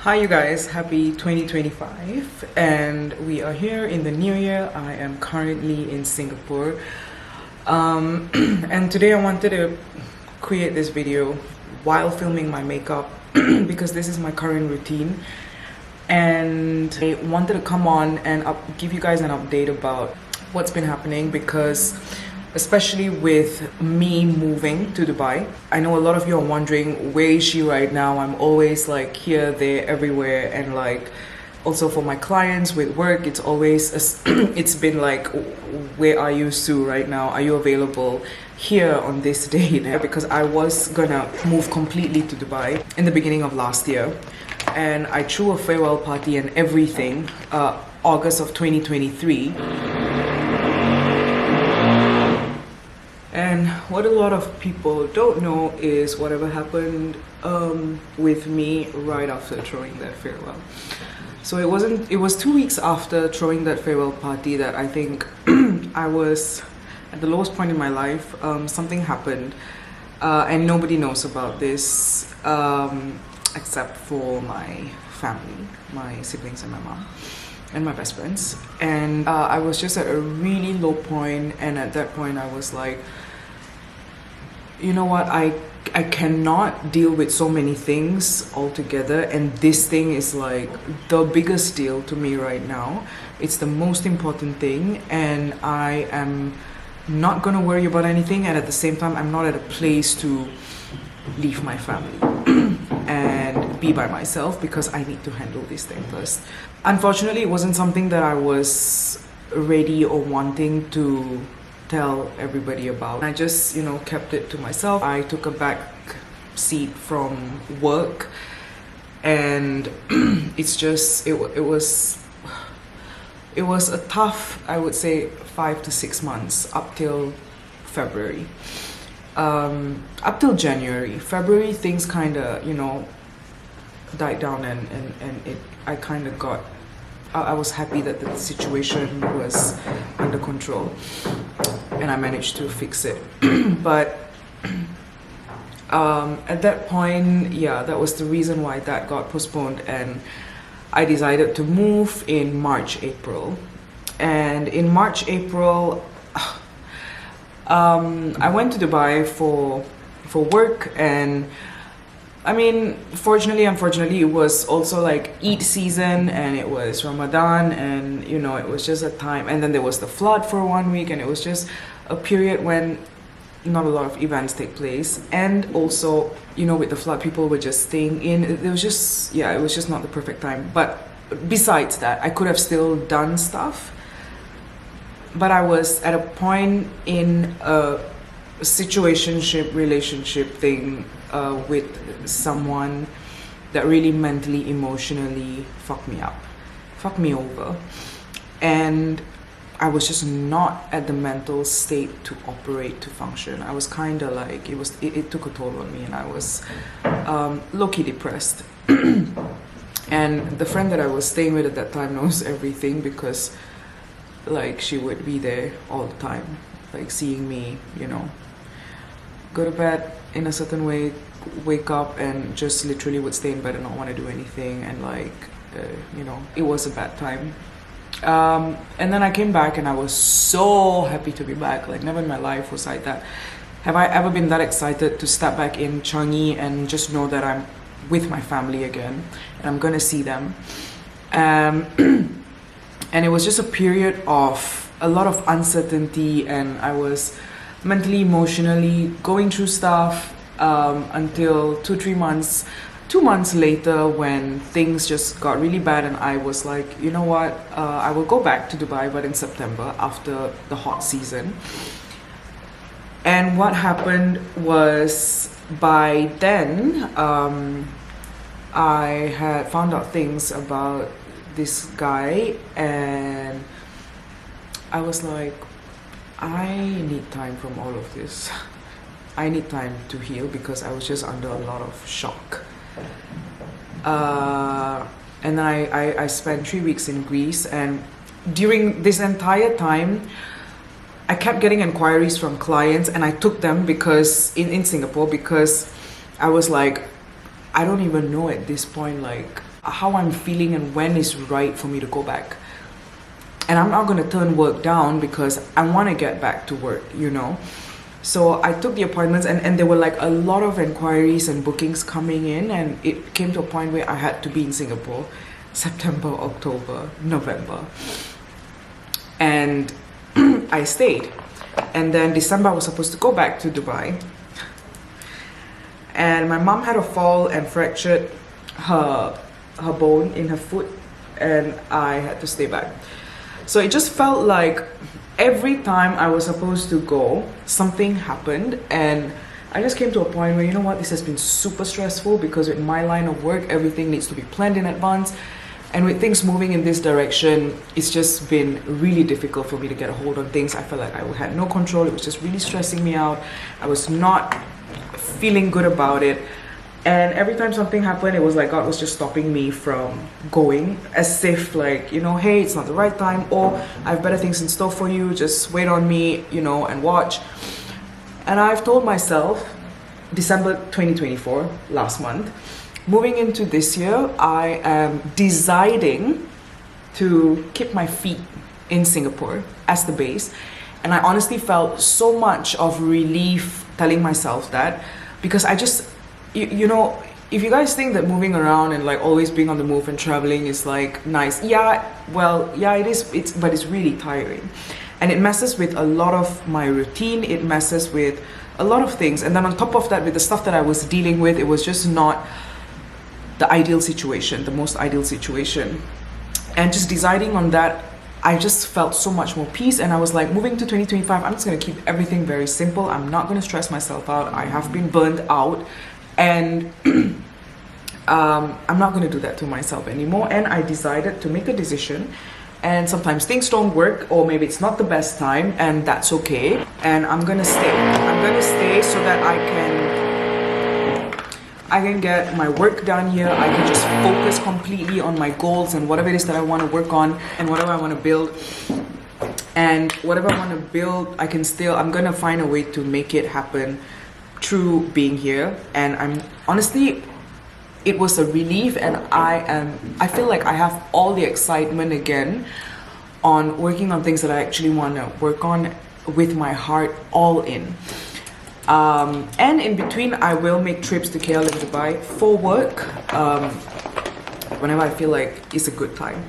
Hi you guys, happy 2025 and we are here in the new year. I am currently in Singapore and today I wanted to create this video while filming my makeup because this is my current routine, and I wanted to come on and give you guys an update about what's been happening, because especially with me moving to Dubai, I know a lot of you are wondering, where is she right now? I'm always like here, there, everywhere, and like also for my clients with work, it's always it's been like, where are you, Sue, right now? Are you available here on this date? Because I was gonna move completely to Dubai in the beginning of last year, and I threw a farewell party and everything August of 2023. And what a lot of people don't know is whatever happened with me right after throwing that farewell. So it was 2 weeks after throwing that farewell party that I think I was at the lowest point in my life. Something happened and nobody knows about this except for my family, my siblings and my mom and my best friends. And I was just at a really low point, and at that point I was like, you know what, I cannot deal with so many things all together, and this thing is like the biggest deal to me right now. It's the most important thing, and I am not gonna worry about anything, and at the same time I'm not at a place to leave my family and be by myself, because I need to handle this thing first. Unfortunately, it wasn't something that I was ready or wanting to tell everybody about. I just, kept it to myself. I took a back seat from work, and it's just, it was a tough, I would say, 5 to 6 months up till February. Up till January. February, things kind of, died down, and I kind of I was happy that the situation was under control and I managed to fix it. But at that point, yeah, that was the reason why that got postponed, and I decided to move in March, April. And in March, April, I went to Dubai for work, and I mean, fortunately, unfortunately, it was also like Eid season, and it was Ramadan, and it was just a time, and then there was the flood for 1 week, and it was just a period when not a lot of events take place. And also, with the flood, people were just staying in. It was just, it was just not the perfect time. But besides that, I could have still done stuff, but I was at a point in a situationship, relationship thing with someone that really mentally, emotionally fucked me over, and I was just not at the mental state to operate, to function. I was kind of like, it took a toll on me, and I was low-key depressed. And the friend that I was staying with at that time knows everything, because like she would be there all the time, like seeing me, go to bed in a certain way, wake up, and just literally would stay in bed and not want to do anything, and like it was a bad time. And then I came back, and I was so happy to be back. Like, never in my life was I that, have I ever been that excited to step back in Changi and just know that I'm with my family again and I'm gonna see them. And it was just a period of a lot of uncertainty, and I was mentally, emotionally going through stuff until 2 months later, when things just got really bad, and I was like, you know what, I will go back to Dubai, but in September, after the hot season. And what happened was, by then I had found out things about this guy, and I was like, I need time from all of this. I need time to heal, because I was just under a lot of shock. And then I spent 3 weeks in Greece, and during this entire time I kept getting inquiries from clients, and I took them because in Singapore, because I was like, I don't even know at this point, like, how I'm feeling and when is right for me to go back. And I'm not going to turn work down because I want to get back to work, you know. So I took the appointments, and there were like a lot of inquiries and bookings coming in, and it came to a point where I had to be in Singapore September, October, November. And I stayed. And then December I was supposed to go back to Dubai. And my mom had a fall and fractured her bone in her foot, and I had to stay back. So it just felt like every time I was supposed to go, something happened, and I just came to a point where, you know what, this has been super stressful, because with my line of work, everything needs to be planned in advance. And with things moving in this direction, it's just been really difficult for me to get a hold on things. I felt like I had no control. It was just really stressing me out. I was not feeling good about it. And every time something happened, it was like God was just stopping me from going, as if like, you know, hey, it's not the right time, or I have better things in store for you, just wait on me, you know, and watch. And I've told myself, December 2024, last month, moving into this year, I am deciding to keep my feet in Singapore as the base. And I honestly felt so much of relief telling myself that, because I just, you know, if you guys think that moving around and like always being on the move and traveling is like nice, yeah, well, yeah, it is, but it's really tiring. And it messes with a lot of my routine, it messes with a lot of things. And then on top of that, with the stuff that I was dealing with, it was just not the ideal situation, the most ideal situation. And just deciding on that, I just felt so much more peace. And I was like, moving to 2025, I'm just going to keep everything very simple. I'm not going to stress myself out. I have been burned out, and I'm not going to do that to myself anymore. And I decided to make a decision. And sometimes things don't work, or maybe it's not the best time, and that's okay. And I'm gonna stay. I'm gonna stay so that I can get my work done here. I can just focus completely on my goals and whatever it is that I want to work on and whatever I want to build. And whatever I want to build, I'm gonna find a way to make it happen through being here. And I'm honestly, it was a relief, and I feel like I have all the excitement again on working on things that I actually want to work on with my heart all in. And in between, I will make trips to KL and Dubai for work whenever I feel like it's a good time.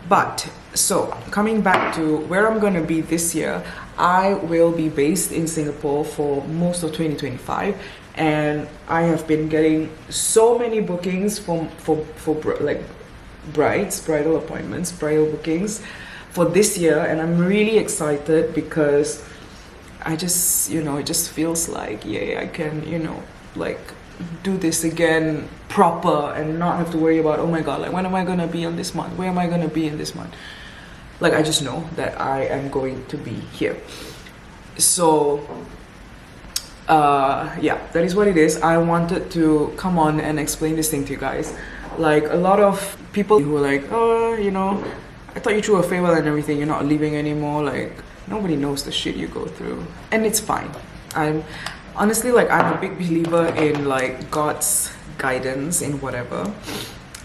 But so coming back to where I'm gonna be this year, I will be based in Singapore for most of 2025. And I have been getting so many bookings for like bridal appointments, bridal bookings for this year, and I'm really excited because I just, you know, it just feels like, yeah, I can, you know, like do this again proper and not have to worry about, oh my god, like when am I gonna be on this month? Where am I gonna be in this month? Like I just know that I am going to be here. So yeah, that is what it is. I wanted to come on and explain this thing to you guys. Like a lot of people who are like, oh, you know, I thought you threw a farewell and everything, you're not leaving anymore. Like nobody knows the shit you go through, and it's fine. I'm honestly, like, I'm a big believer in like God's guidance in whatever.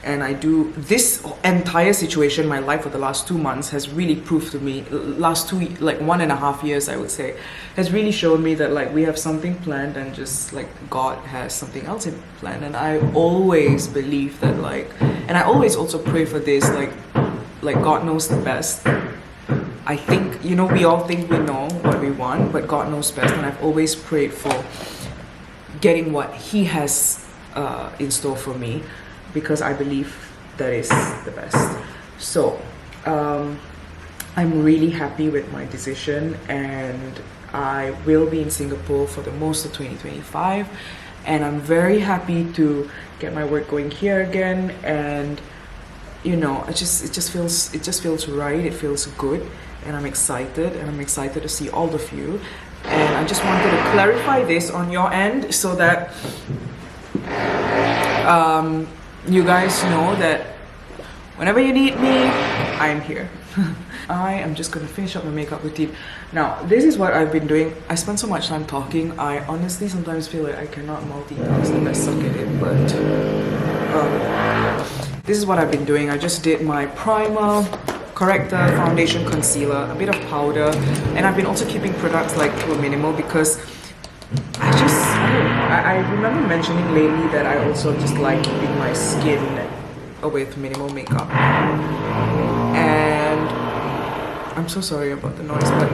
And I do, this entire situation, my life for the last 2 months has really proved to me, last 1.5 years, I would say, has really shown me that like we have something planned, and just like God has something else in plan. And I always believe that like, and I always also pray for this, like God knows the best. I think, you know, we all think we know what we want, but God knows best. And I've always prayed for getting what He has in store for me, because I believe that is the best. So I'm really happy with my decision, and I will be in Singapore for the most of 2025, and I'm very happy to get my work going here again. And you know, it just feels right, it feels good, and I'm excited to see all of you. And I just wanted to clarify this on your end so that you guys know that whenever you need me, I'm here. I am just gonna finish up my makeup routine. Now, this is what I've been doing. I spend so much time talking. I honestly sometimes feel like I cannot multitask, and I suck at it, but this is what I've been doing. I just did my primer, corrector, foundation, concealer, a bit of powder, and I've been also keeping products like to a minimal because I don't know. I remember mentioning lately that I also just like keeping my skin with minimal makeup. And I'm so sorry about the noise, but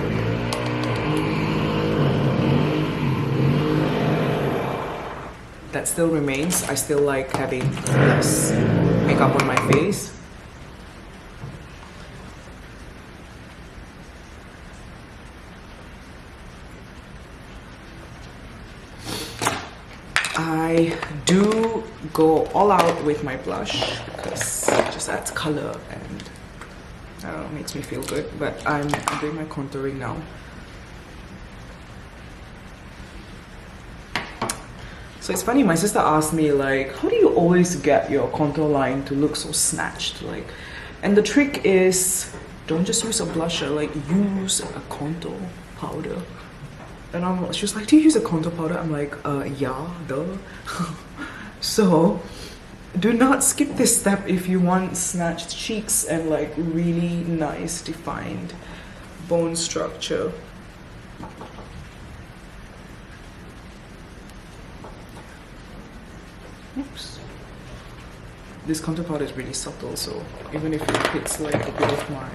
that still remains. I still like having less makeup on my face. I do go all out with my blush because it just adds color and I don't know, makes me feel good. But I'm doing my contouring now. So it's funny, my sister asked me like, how do you always get your contour line to look so snatched? Like, and the trick is, don't just use a blusher, like use a contour powder. And she was like, do you use a contour powder? I'm like, yeah, duh. So do not skip this step if you want snatched cheeks and like really nice defined bone structure. Oops. This contour powder is really subtle, so even if it hits like a bit of my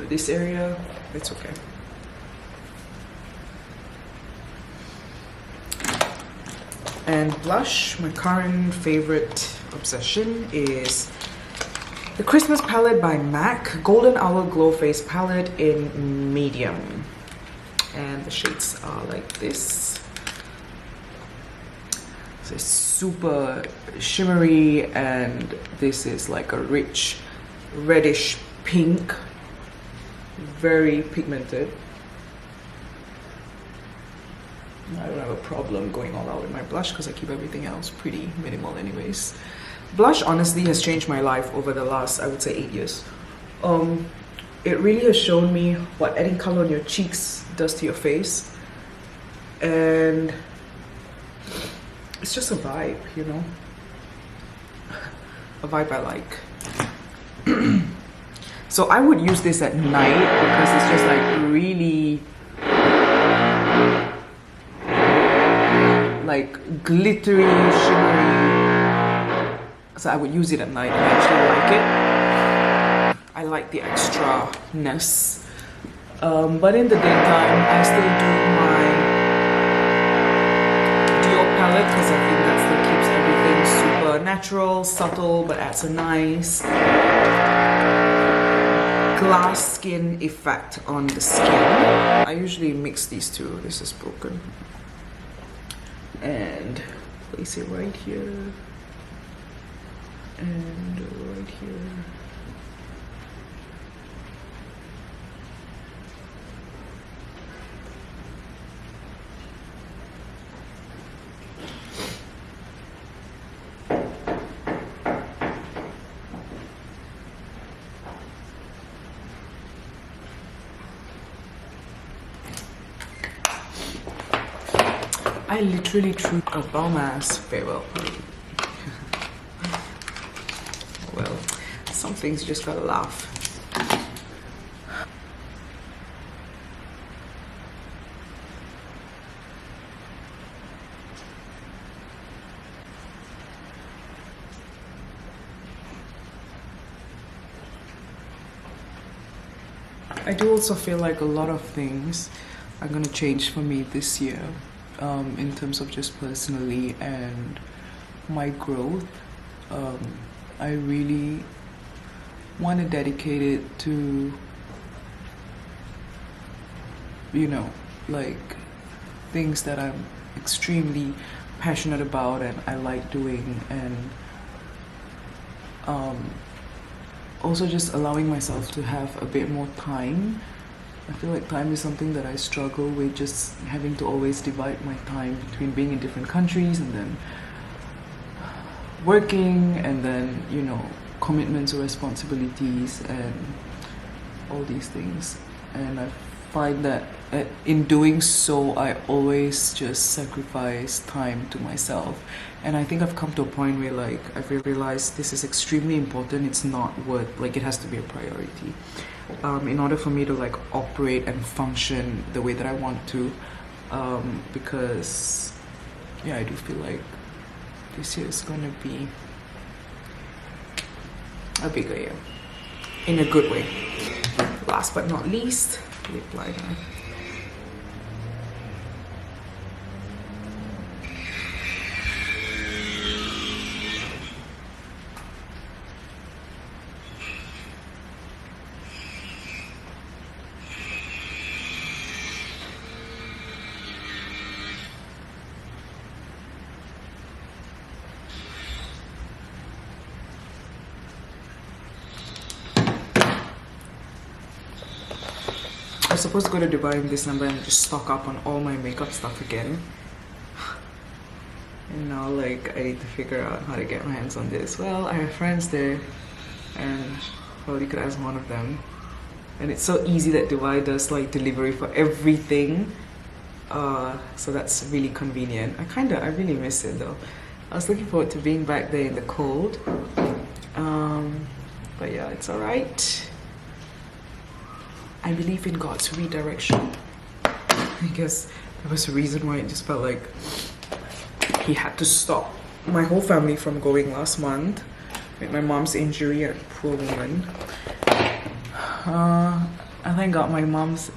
this area, it's okay. And blush, my current favorite obsession is the Christmas palette by MAC, Golden Hour Glow Face palette in medium. And the shades are like this. So it's super shimmery, and this is like a rich reddish pink, very pigmented. I don't have a problem going all out with my blush because I keep everything else pretty minimal anyways. Blush honestly has changed my life over the last, I would say, 8 years. It really has shown me what adding color on your cheeks does to your face. And it's just a vibe, you know? A vibe I like. So I would use this at night because it's just like really like glittery, shimmery. So I would use it at night and I actually like it. I like the extra-ness. But in the daytime, I still do my Dior palette because I think that's what keeps everything super natural, subtle, but adds a nice glass skin effect on the skin. I usually mix these two. This is broken. And place it right here and right here. I literally threw a bum-ass farewell party. Well, some things just gotta laugh. I do also feel like a lot of things are gonna change for me this year. In terms of just personally and my growth. I really want to dedicate it to, you know, like things that I'm extremely passionate about and I like doing, and also just allowing myself to have a bit more time. I feel like time is something that I struggle with, just having to always divide my time between being in different countries and then working and then, you know, commitments or responsibilities and all these things. And I find that in doing so, I always just sacrifice time to myself. And I think I've come to a point where like I've realized this is extremely important. It's not worth, like, it has to be a priority. In order for me to like operate and function the way that I want to, because yeah, I do feel like this year is gonna be a bigger year in a good way. Last but not least, lip liner. I was supposed to go to Dubai in December and just stock up on all my makeup stuff again. And now like I need to figure out how to get my hands on this. Well, I have friends there and well, you could ask one of them. And it's so easy that Dubai does like delivery for everything. So that's really convenient. I really miss it though. I was looking forward to being back there in the cold. But yeah, it's alright. I believe in God's redirection. I guess there was a reason why it just felt like He had to stop my whole family from going last month with my mom's injury, and poor woman. And thank God my mom's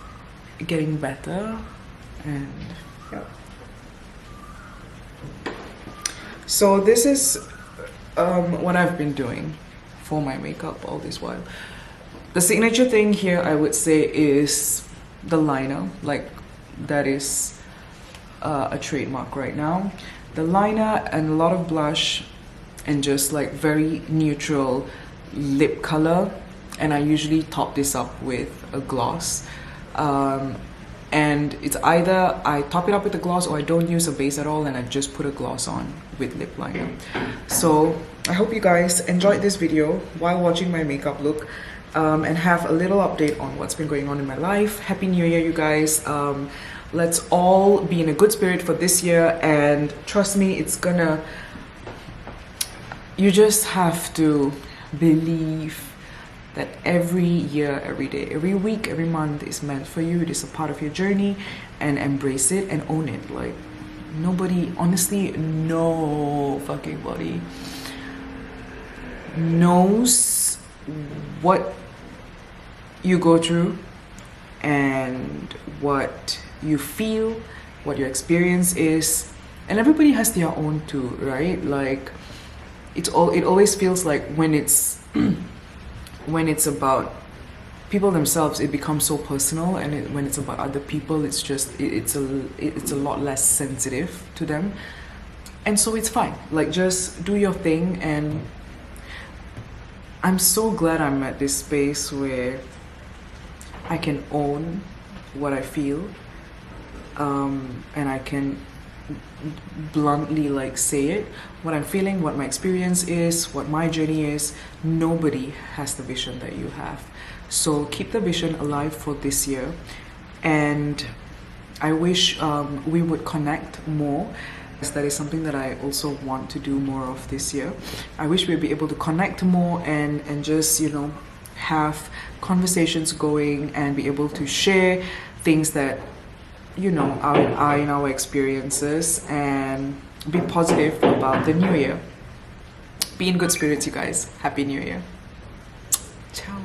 getting better, and yeah. So this is what I've been doing for my makeup all this while. The signature thing here, I would say, is the liner. Like, that is a trademark right now. The liner and a lot of blush and just like very neutral lip color. And I usually top this up with a gloss. And it's either I top it up with a gloss or I don't use a base at all and I just put a gloss on with lip liner. So I hope you guys enjoyed this video while watching my makeup look. And have a little update on what's been going on in my life. Happy New Year, you guys. Let's all be in a good spirit for this year, and trust me, it's gonna, you just have to believe that every year, every day, every week, every month is meant for you. It is a part of your journey, and embrace it and own it. Like, nobody, honestly, no fucking body knows what you go through and what you feel, what your experience is, and everybody has their own too, right? Like, it always feels like when it's when it's about people themselves, it becomes so personal, and when it's about other people, it's just it's a lot less sensitive to them, and so it's fine. Like, just do your thing. And I'm so glad I'm at this space where I can own what I feel, and I can bluntly like say it, what I'm feeling, what my experience is, what my journey is. Nobody has the vision that you have, so keep the vision alive for this year. And I wish we would connect more. That is something that I also want to do more of this year. I wish we'd be able to connect more and just, you know, have conversations going and be able to share things that, you know, are in our experiences, and be positive about the new year. Be in good spirits, you guys. Happy New Year. Ciao.